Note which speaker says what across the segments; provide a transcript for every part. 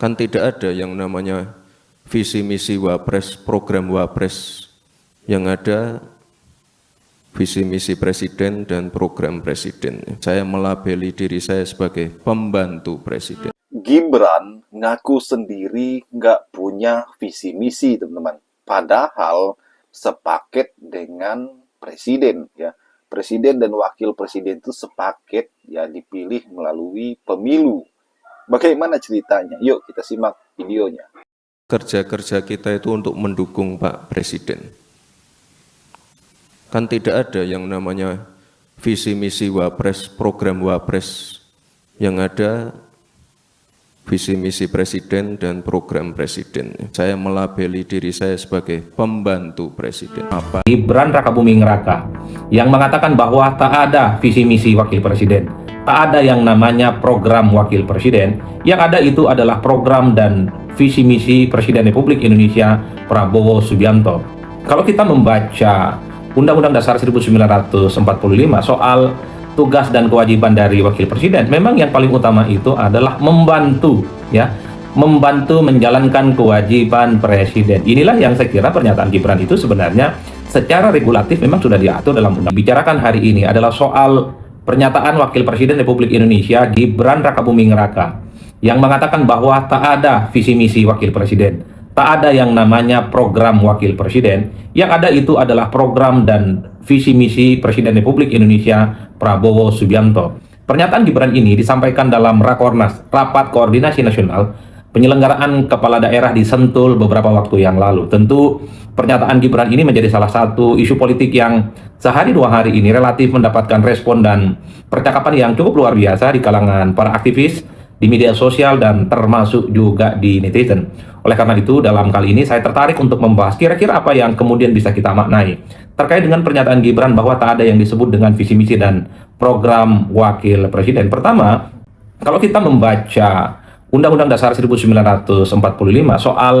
Speaker 1: Kan tidak ada yang namanya visi misi Wapres, program Wapres. Yang ada visi misi presiden dan program presiden. Saya melabeli diri saya sebagai pembantu presiden.
Speaker 2: Gibran ngaku sendiri nggak punya visi misi, teman-teman. Padahal sepaket dengan presiden, ya. Presiden dan wakil presiden itu sepaket, ya, dipilih melalui pemilu. Bagaimana ceritanya? Yuk kita simak videonya.
Speaker 1: Kerja-kerja kita itu untuk mendukung Pak Presiden. Kan tidak ada yang namanya visi misi Wapres, program Wapres. Yang ada visi misi presiden dan program presiden. Saya melabeli diri saya sebagai pembantu presiden.
Speaker 3: Gibran Rakabuming Raka yang mengatakan bahwa tak ada visi misi wakil presiden, tak ada yang namanya program wakil presiden, yang ada itu adalah program dan visi misi Presiden Republik Indonesia Prabowo Subianto. Kalau kita membaca Undang-Undang Dasar 1945 soal tugas dan kewajiban dari wakil presiden, memang yang paling utama itu adalah membantu, ya, membantu menjalankan kewajiban presiden. Inilah yang saya kira pernyataan Gibran itu sebenarnya secara regulatif memang sudah diatur dalam undang. Bicarakan hari ini adalah soal pernyataan wakil presiden Republik Indonesia Gibran Rakabuming Raka yang mengatakan bahwa tak ada visi misi wakil presiden, tak ada yang namanya program wakil presiden, yang ada itu adalah program dan visi misi Presiden Republik Indonesia Prabowo Subianto. Pernyataan Gibran ini disampaikan dalam Rakornas, Rapat Koordinasi Nasional Penyelenggaraan Kepala Daerah di Sentul beberapa waktu yang lalu. Tentu pernyataan Gibran ini menjadi salah satu isu politik yang sehari dua hari ini relatif mendapatkan respon dan percakapan yang cukup luar biasa di kalangan para aktivis di media sosial dan termasuk juga di netizen. Oleh karena itu, dalam kali ini saya tertarik untuk membahas kira-kira apa yang kemudian bisa kita maknai terkait dengan pernyataan Gibran bahwa tak ada yang disebut dengan visi misi dan program wakil presiden. Pertama, kalau kita membaca Undang-Undang Dasar 1945 soal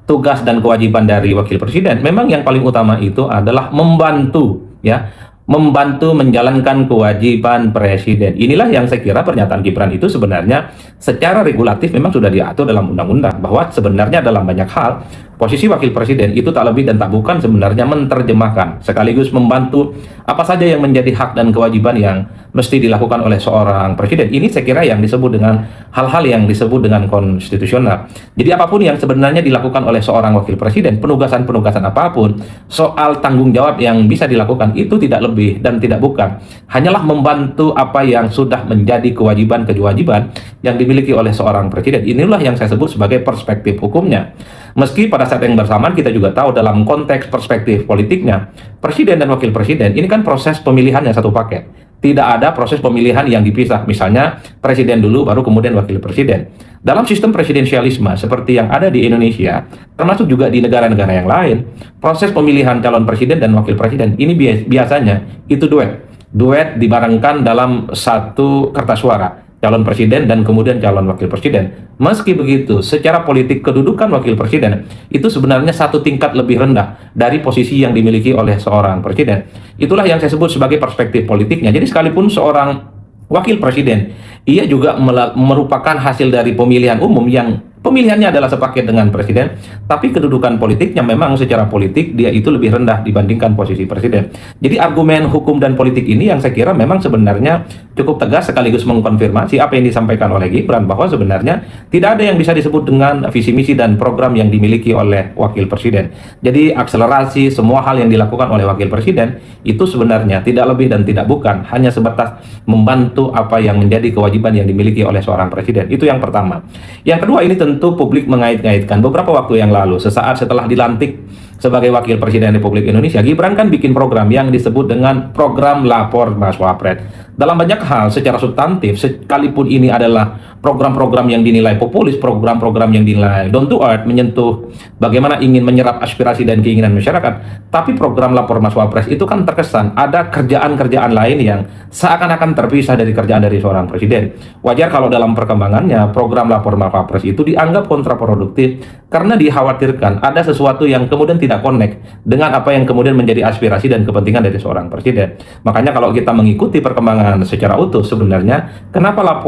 Speaker 3: tugas dan kewajiban dari wakil presiden, memang yang paling utama itu adalah membantu, ya, membantu menjalankan kewajiban presiden. Inilah yang saya kira pernyataan Gibran itu sebenarnya secara regulatif memang sudah diatur dalam undang-undang, bahwa sebenarnya dalam banyak hal posisi wakil presiden itu tak lebih dan tak bukan sebenarnya menerjemahkan sekaligus membantu apa saja yang menjadi hak dan kewajiban yang mesti dilakukan oleh seorang presiden. Ini saya kira yang disebut dengan hal-hal yang disebut dengan konstitusional. Jadi apapun yang sebenarnya dilakukan oleh seorang wakil presiden, penugasan-penugasan apapun, soal tanggung jawab yang bisa dilakukan itu tidak lebih dan tidak bukan hanyalah membantu apa yang sudah menjadi kewajiban-kewajiban yang dimiliki oleh seorang presiden. Inilah yang saya sebut sebagai perspektif hukumnya. Meski pada saat yang bersamaan kita juga tahu dalam konteks perspektif politiknya, presiden dan wakil presiden ini kan proses pemilihan yang satu paket. Tidak ada proses pemilihan yang dipisah, misalnya presiden dulu baru kemudian wakil presiden. Dalam sistem presidensialisme seperti yang ada di Indonesia, termasuk juga di negara-negara yang lain, proses pemilihan calon presiden dan wakil presiden ini biasanya itu duet. Duet dibarengkan dalam satu kertas suara, calon presiden dan kemudian calon wakil presiden. Meski begitu, secara politik kedudukan wakil presiden itu sebenarnya satu tingkat lebih rendah dari posisi yang dimiliki oleh seorang presiden. Itulah yang saya sebut sebagai perspektif politiknya. Jadi sekalipun seorang wakil presiden, ia juga merupakan hasil dari pemilihan umum yang pemilihannya adalah sepaket dengan presiden, tapi kedudukan politiknya memang secara politik dia itu lebih rendah dibandingkan posisi presiden. Jadi argumen hukum dan politik ini yang saya kira memang sebenarnya cukup tegas sekaligus mengkonfirmasi apa yang disampaikan oleh Gibran bahwa sebenarnya tidak ada yang bisa disebut dengan visi misi dan program yang dimiliki oleh wakil presiden. Jadi akselerasi semua hal yang dilakukan oleh wakil presiden itu sebenarnya tidak lebih dan tidak bukan hanya sebatas membantu apa yang menjadi kewajiban yang dimiliki oleh seorang presiden. Itu yang pertama. Yang kedua, ini tentu publik mengait-ngaitkan beberapa waktu yang lalu sesaat setelah dilantik sebagai wakil presiden Republik Indonesia, Gibran kan bikin program yang disebut dengan program Lapor Mas Wapres. Dalam banyak hal secara substantif, sekalipun ini adalah program-program yang dinilai populis, program-program yang dinilai down to earth, menyentuh bagaimana ingin menyerap aspirasi dan keinginan masyarakat, tapi program Lapor Mas Wapres itu kan terkesan ada kerjaan-kerjaan lain yang seakan-akan terpisah dari kerjaan dari seorang presiden. Wajar kalau dalam perkembangannya program Lapor Mas Wapres itu dianggap kontraproduktif karena dikhawatirkan ada sesuatu yang kemudian tidak connect dengan apa yang kemudian menjadi aspirasi dan kepentingan dari seorang presiden. Makanya kalau kita mengikuti perkembangan secara utuh, sebenarnya kenapa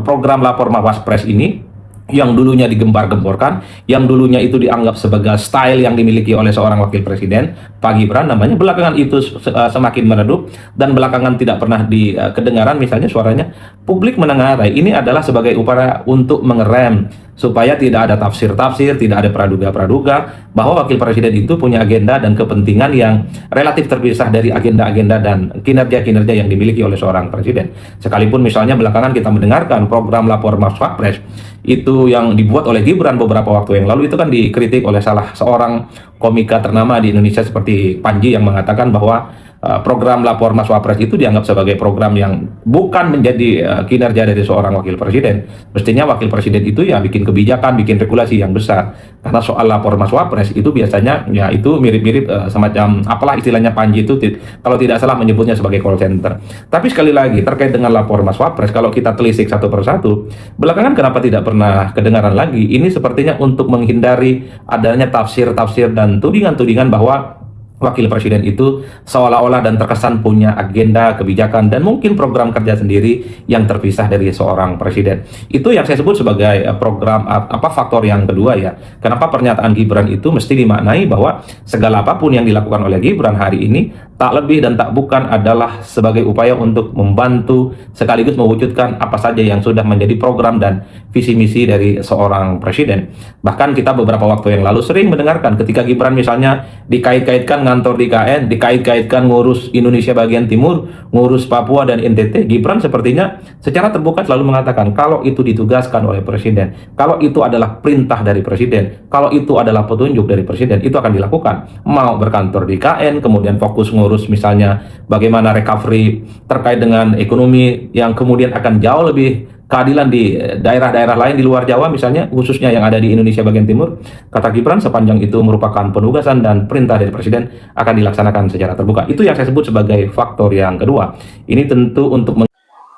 Speaker 3: program Lapor Mas Wapres ini yang dulunya digembar-gemborkan, yang dulunya itu dianggap sebagai style yang dimiliki oleh seorang wakil presiden, Pak Gibran namanya, belakangan itu semakin meredup dan belakangan tidak pernah kedengaran misalnya suaranya. Publik menengarai ini adalah sebagai upaya untuk mengerem supaya tidak ada tafsir-tafsir, tidak ada praduga-praduga bahwa wakil presiden itu punya agenda dan kepentingan yang relatif terpisah dari agenda-agenda dan kinerja-kinerja yang dimiliki oleh seorang presiden. Sekalipun misalnya belakangan kita mendengarkan program lapor Mas Wapres itu yang dibuat oleh Gibran beberapa waktu yang lalu, itu kan dikritik oleh salah seorang komika ternama di Indonesia seperti Panji, yang mengatakan bahwa program lapor Mas Wapres itu dianggap sebagai program yang bukan menjadi kinerja dari seorang wakil presiden. Mestinya wakil presiden itu ya bikin kebijakan, bikin regulasi yang besar. Karena soal lapor Mas Wapres itu biasanya ya itu mirip-mirip semacam apalah istilahnya Panji itu kalau tidak salah menyebutnya sebagai call center. Tapi sekali lagi terkait dengan lapor Mas Wapres, kalau kita telisik satu persatu, belakangan kenapa tidak pernah kedengaran lagi? Ini sepertinya untuk menghindari adanya tafsir-tafsir dan tudingan-tudingan bahwa wakil presiden itu seolah-olah dan terkesan punya agenda kebijakan dan mungkin program kerja sendiri yang terpisah dari seorang presiden. Itu yang saya sebut sebagai program faktor yang kedua ya. Kenapa pernyataan Gibran itu mesti dimaknai bahwa segala apapun yang dilakukan oleh Gibran hari ini tak lebih dan tak bukan adalah sebagai upaya untuk membantu sekaligus mewujudkan apa saja yang sudah menjadi program dan visi misi dari seorang presiden. Bahkan kita beberapa waktu yang lalu sering mendengarkan ketika Gibran misalnya dikait-kaitkan ngantor di KN, dikait-kaitkan ngurus Indonesia bagian timur, ngurus Papua dan NTT, Gibran sepertinya secara terbuka selalu mengatakan kalau itu ditugaskan oleh presiden, kalau itu adalah perintah dari presiden, kalau itu adalah petunjuk dari presiden, itu akan dilakukan. Mau berkantor di KN, kemudian fokus ngurus misalnya bagaimana recovery terkait dengan ekonomi yang kemudian akan jauh lebih keadilan di daerah-daerah lain di luar Jawa misalnya, khususnya yang ada di Indonesia bagian timur. Kata Gibran, sepanjang itu merupakan penugasan dan perintah dari presiden, akan dilaksanakan secara terbuka. Itu yang saya sebut sebagai faktor yang kedua. Ini tentu untuk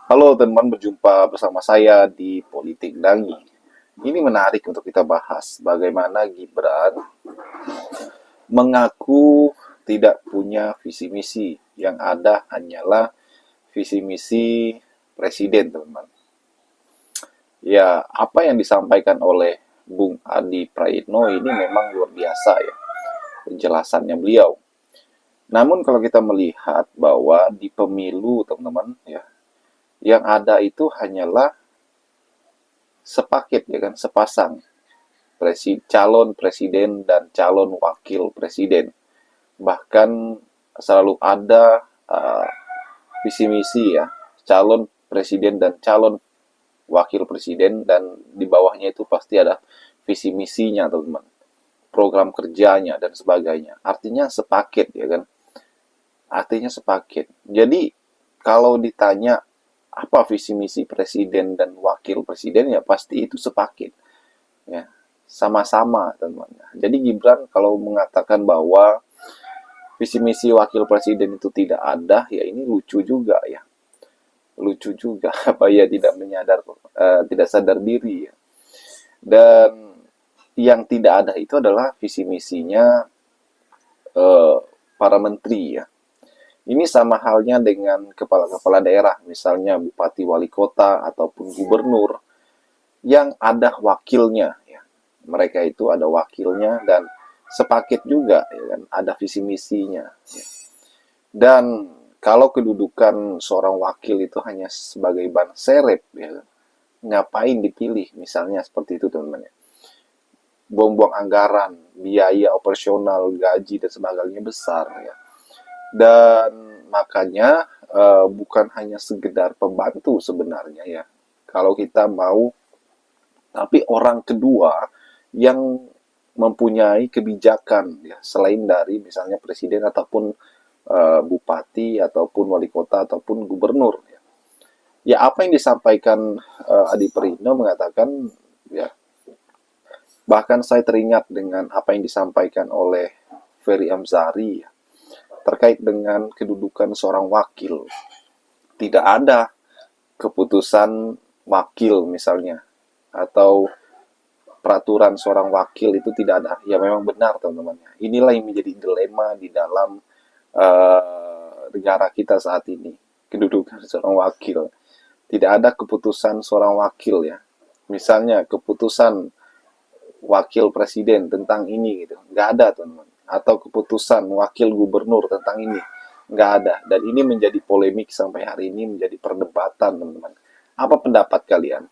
Speaker 2: Halo teman, berjumpa bersama saya di Politik Dangi. Ini menarik untuk kita bahas bagaimana Gibran mengaku tidak punya visi misi, yang ada hanyalah visi misi presiden, teman-teman. Ya, apa yang disampaikan oleh Bung Adi Praitno ini memang luar biasa ya, penjelasannya beliau. Namun kalau kita melihat bahwa di pemilu, teman-teman, ya, yang ada itu hanyalah sepaket, ya kan, sepasang calon presiden dan calon wakil presiden. Bahkan selalu ada visi misi ya, calon presiden dan calon wakil presiden, dan di bawahnya itu pasti ada visi misinya, teman-teman, program kerjanya dan sebagainya. Artinya sepaket, ya kan? Artinya sepaket. Jadi kalau ditanya apa visi misi presiden dan wakil presiden, ya pasti itu sepaket, ya, sama-sama, teman-teman. Jadi Gibran kalau mengatakan bahwa visi misi wakil presiden itu tidak ada, ya ini lucu juga ya. Lucu juga apa ya, tidak sadar diri ya. Dan yang tidak ada itu adalah visi misinya para menteri ya. Ini sama halnya dengan kepala-kepala daerah, misalnya bupati, wali kota ataupun gubernur, yang ada wakilnya ya. Mereka itu ada wakilnya dan sepaket juga ya kan, ada visi misinya ya. Dan kalau kedudukan seorang wakil itu hanya sebagai ban serep, ya, ngapain dipilih? Misalnya seperti itu, teman-teman. Buang-buang anggaran, biaya operasional, gaji dan sebagainya besar, ya. Dan makanya bukan hanya sekedar pembantu sebenarnya ya. Kalau kita mau, tapi orang kedua yang mempunyai kebijakan ya, selain dari misalnya presiden ataupun bupati ataupun wali kota ataupun gubernur ya. Ya apa yang disampaikan Adi Praitno mengatakan ya, bahkan saya teringat dengan apa yang disampaikan oleh Ferry Amsari ya, terkait dengan kedudukan seorang wakil. Tidak ada keputusan wakil misalnya, atau peraturan seorang wakil itu tidak ada. Ya memang benar, teman-teman. Inilah yang menjadi dilema di dalam negara kita saat ini, kedudukan seorang wakil. Tidak ada keputusan seorang wakil ya, Misalnya keputusan wakil presiden tentang ini gitu, nggak ada teman-teman. Atau keputusan wakil gubernur tentang ini, nggak ada. Dan ini menjadi polemik sampai hari ini, menjadi perdebatan teman-teman. Apa pendapat kalian?